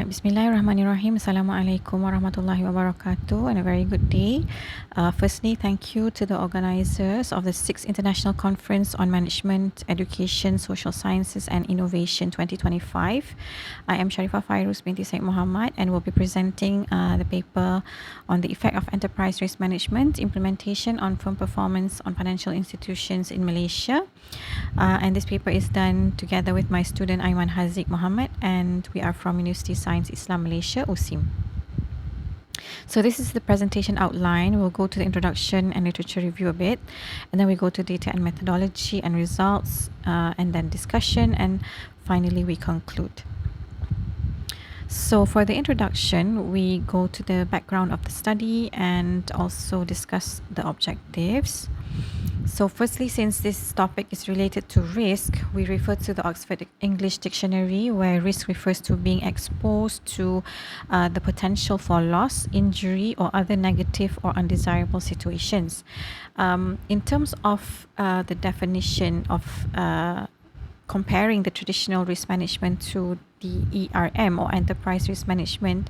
Right, Bismillahirrahmanirrahim. Assalamualaikum warahmatullahi wabarakatuh, and a very good day. Firstly, thank you to the organisers of the 6th International Conference on Management, Education, Social Sciences and Innovation 2025. I am Sharifah Fairuz binti Syed Mohamad and will be presenting the paper on the effect of enterprise risk management, implementation on firm performance on financial institutions in Malaysia. And this paper is done together with my student Aiman Haziq Mohamad, and we are from Universiti Sains Islam Malaysia, USIM. So this is the presentation outline. We'll go to the introduction and literature review a bit, and then we go to data and methodology and results, and then discussion, and finally we conclude. So for the introduction, we go to the background of the study and also discuss the objectives. So firstly, since this topic is related to risk, we refer to the Oxford English Dictionary, where risk refers to being exposed to the potential for loss, injury, or other negative or undesirable situations. In terms of the definition of comparing the traditional risk management to the ERM or enterprise risk management,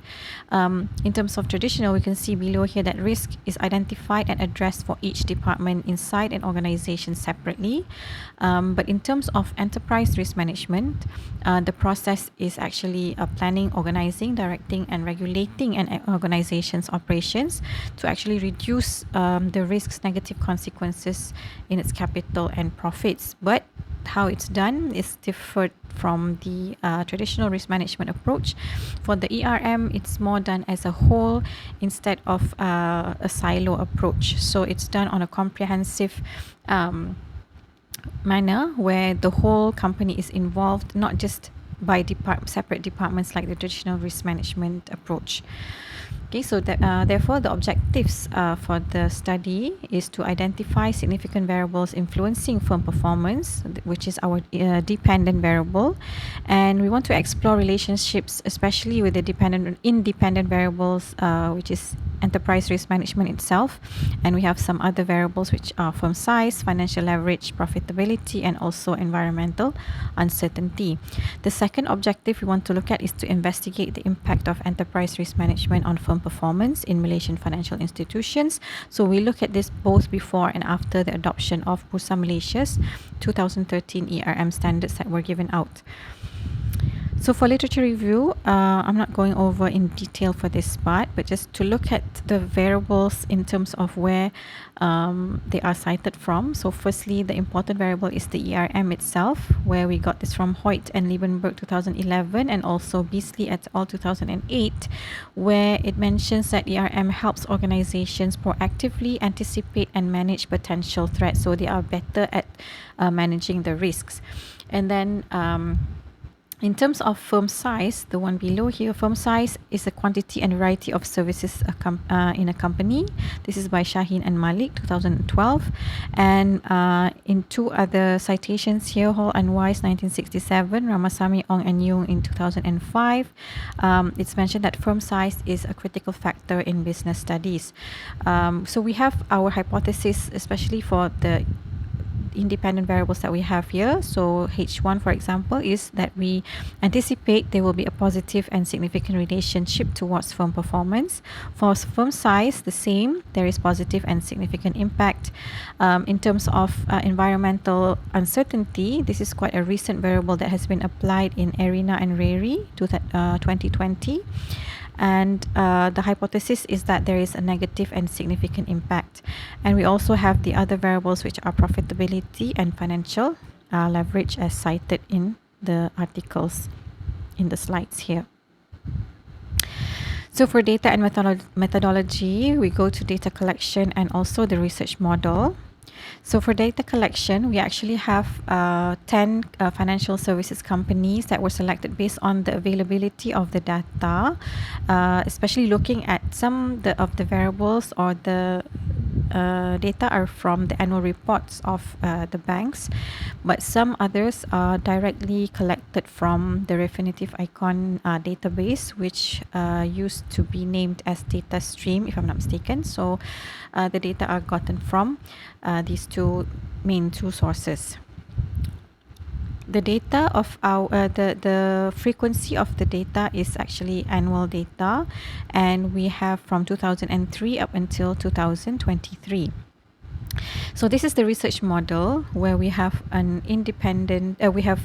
in terms of traditional, we can see below here that risk is identified and addressed for each department inside an organization separately. But in terms of enterprise risk management, the process is actually planning, organizing, directing, and regulating an organization's operations to actually reduce the risk's negative consequences in its capital and profits. But how it's done is different from the traditional risk management approach. For the ERM, it's more done as a whole instead of a silo approach. So it's done on a comprehensive manner where the whole company is involved, not just by separate departments like the traditional risk management approach. Okay, so that, therefore, the objectives for the study is to identify significant variables influencing firm performance, which is our dependent variable, and we want to explore relationships, especially with the independent variables, which is enterprise risk management itself, and we have some other variables which are firm size, financial leverage, profitability, and also environmental uncertainty. The second objective we want to look at is to investigate the impact of enterprise risk management on firm performance in Malaysian financial institutions. So we look at this both before and after the adoption of Bursa Malaysia's 2013 ERM standards that were given out. So for literature review, I'm not going over in detail for this part, but just to look at the variables in terms of where they are cited from. So firstly, the important variable is the ERM itself, where we got this from Hoyt and Liebenberg 2011 and also Beasley et al. 2008, where it mentions that ERM helps organizations proactively anticipate and manage potential threats. So they are better at managing the risks. And then in terms of firm size, the one below here, firm size is the quantity and variety of services in a company. This is by Shaheen and Malik, 2012. And in two other citations here, Hall and Weiss, 1967, Ramasamy, Ong and Yung in 2005, it's mentioned that firm size is a critical factor in business studies. So we have our hypothesis, especially for the independent variables that we have here. So H1, for example, is that we anticipate there will be a positive and significant relationship towards firm performance. For firm size, the same, there is positive and significant impact. In terms of environmental uncertainty, this is quite a recent variable that has been applied in Arena and Rary to 2020. And the hypothesis is that there is a negative and significant impact. And we also have the other variables, which are profitability and financial leverage, as cited in the articles in the slides here. So for data and methodology, we go to data collection and also the research model. So for data collection, we actually have 10 financial services companies that were selected based on the availability of the data, especially looking at some of the variables or the data are from the annual reports of the banks, but some others are directly collected from the Refinitiv Icon database, which used to be named as data stream, if I'm not mistaken. So the data are gotten from these two sources. the data of our the frequency of the data is actually annual data, and we have from 2003 up until 2023. So this is the research model where we have an independent, we have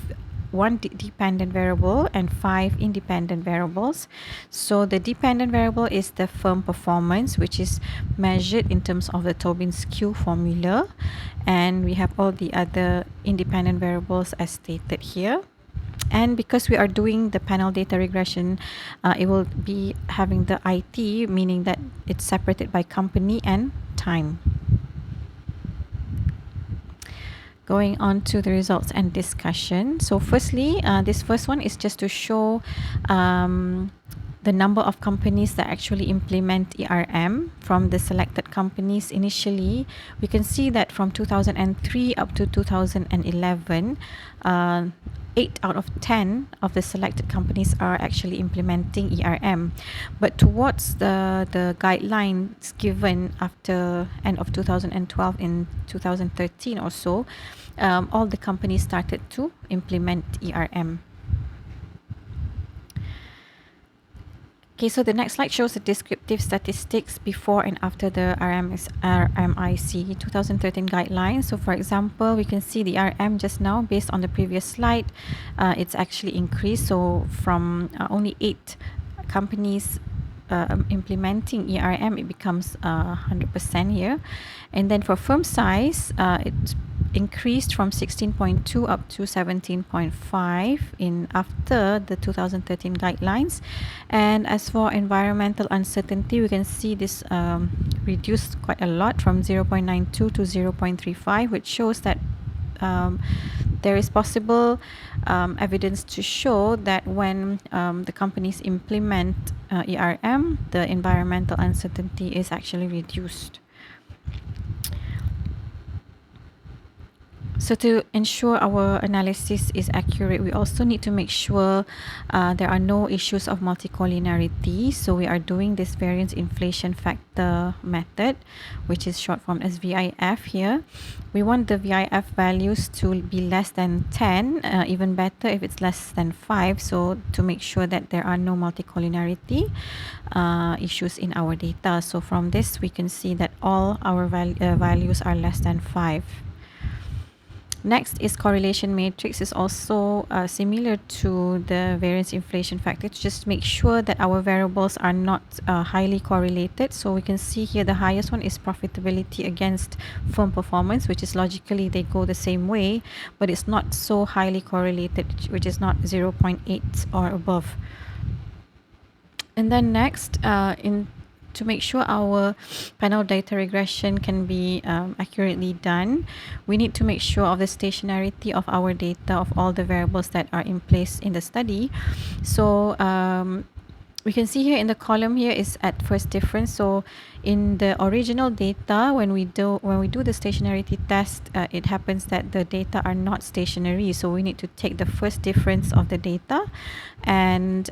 one dependent variable and 5 independent variables. So the dependent variable is the firm performance, which is measured in terms of the Tobin's Q formula, and we have all the other independent variables as stated here. And because we are doing the panel data regression, it will be having the IT, meaning that it's separated by company and time. Going on to the results and discussion. So firstly, this first one is just to show the number of companies that actually implement ERM from the selected companies initially. We can see that from 2003 up to 2011, 8 out of 10 of the selected companies are actually implementing ERM. But towards the guidelines given after end of 2012, in 2013 or so, all the companies started to implement ERM. Okay, so the next slide shows the descriptive statistics before and after the RMIC 2013 guidelines. So for example, we can see the RM just now based on the previous slide, it's actually increased. So from only 8 companies implementing ERM, it becomes 100% here. And then for firm size, it's increased from 16.2 up to 17.5 in after the 2013 guidelines. And as for environmental uncertainty, we can see this reduced quite a lot from 0.92 to 0.35, which shows that there is possible evidence to show that when the companies implement ERM, the environmental uncertainty is actually reduced. So to ensure our analysis is accurate, we also need to make sure there are no issues of multicollinearity. So we are doing this variance inflation factor method, which is short form as VIF here. We want the VIF values to be less than 10, even better if it's less than 5. So to make sure that there are no multicollinearity issues in our data. So from this, we can see that all our values are less than 5. Next is correlation matrix, is also similar to the variance inflation factor, to just make sure that our variables are not highly correlated. So we can see here the highest one is profitability against firm performance, which is logically they go the same way, but it's not so highly correlated, which is not 0.8 or above. And then next, to make sure our panel data regression can be accurately done, we need to make sure of the stationarity of our data of all the variables that are in place in the study. So we can see here in the column here is at first difference. So in the original data, when we do the stationarity test, it happens that the data are not stationary. So we need to take the first difference of the data, and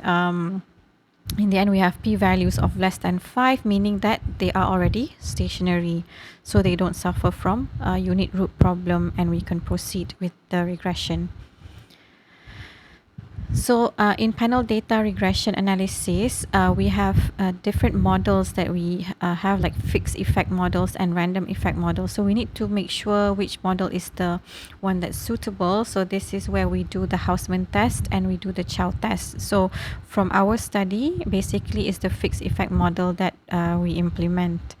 in the end, we have p-values of less than 5, meaning that they are already stationary, so they don't suffer from a unit root problem, and we can proceed with the regression. So in panel data regression analysis, we have different models that we have, like fixed effect models and random effect models. So we need to make sure which model is the one that's suitable. So this is where we do the Hausman test and we do the Chow test. So from our study, basically is the fixed effect model that we implement.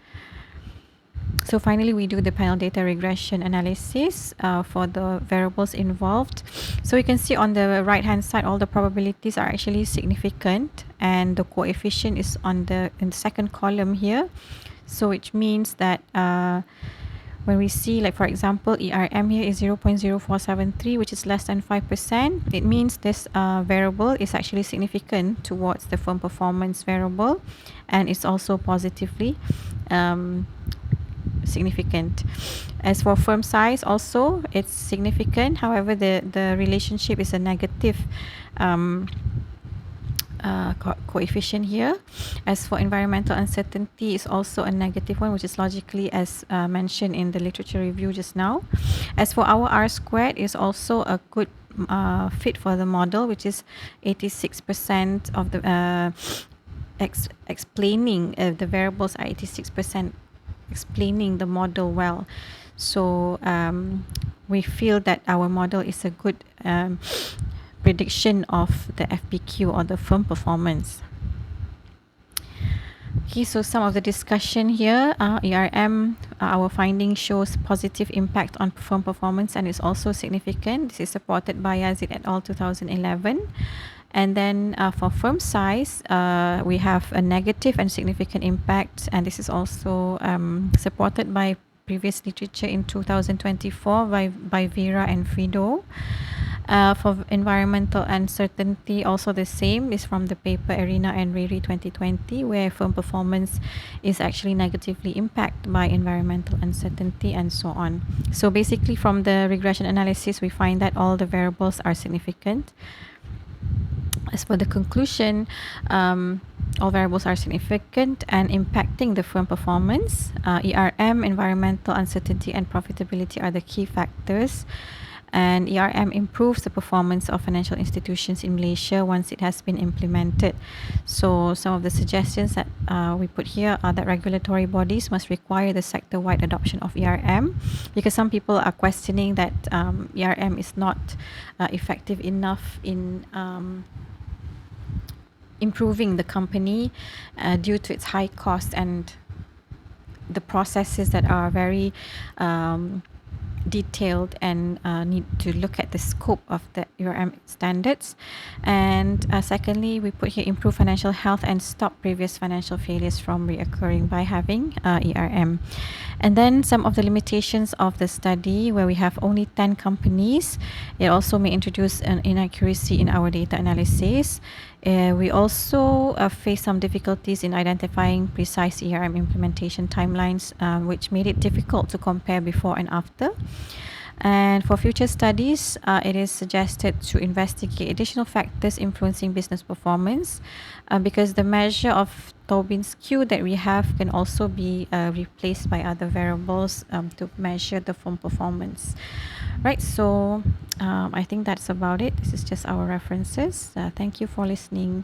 So finally, we do the panel data regression analysis for the variables involved. So you can see on the right hand side, all the probabilities are actually significant, and the coefficient is in the second column here. So which means that when we see, like for example, ERM here is 0.0473, which is less than 5%, it means this variable is actually significant towards the firm performance variable, and it's also positively significant. As for firm size, also it's significant. However, the relationship is a negative coefficient here. As for environmental uncertainty, is also a negative one, which is logically as mentioned in the literature review just now. As for our R squared, is also a good fit for the model, which is 86% of the explaining the variables are 86% explaining the model well. So we feel that our model is a good prediction of the FPQ or the firm performance. Okay, so some of the discussion here, ERM, our finding shows positive impact on firm performance and is also significant. This is supported by Yazid et al. 2011. And then for firm size, we have a negative and significant impact, and this is also supported by previous literature in 2024 by Vera and Frido. For environmental uncertainty, also the same is from the paper Arena and Riri 2020, where firm performance is actually negatively impacted by environmental uncertainty and so on. So basically from the regression analysis, we find that all the variables are significant. As for the conclusion, all variables are significant and impacting the firm performance. ERM, environmental uncertainty and profitability are the key factors. And ERM improves the performance of financial institutions in Malaysia once it has been implemented. So some of the suggestions that we put here are that regulatory bodies must require the sector-wide adoption of ERM, because some people are questioning that ERM is not effective enough in improving the company due to its high cost and the processes that are very detailed and need to look at the scope of the ERM standards. And secondly, we put here improve financial health and stop previous financial failures from reoccurring by having ERM. And then some of the limitations of the study, where we have only 10 companies. It also may introduce an inaccuracy in our data analysis. We also face some difficulties in identifying precise ERM implementation timelines, which made it difficult to compare before and after. And for future studies, it is suggested to investigate additional factors influencing business performance, because the measure of Tobin's Q that we have can also be replaced by other variables to measure the firm performance. Right, so I think that's about it. This is just our references. Thank you for listening.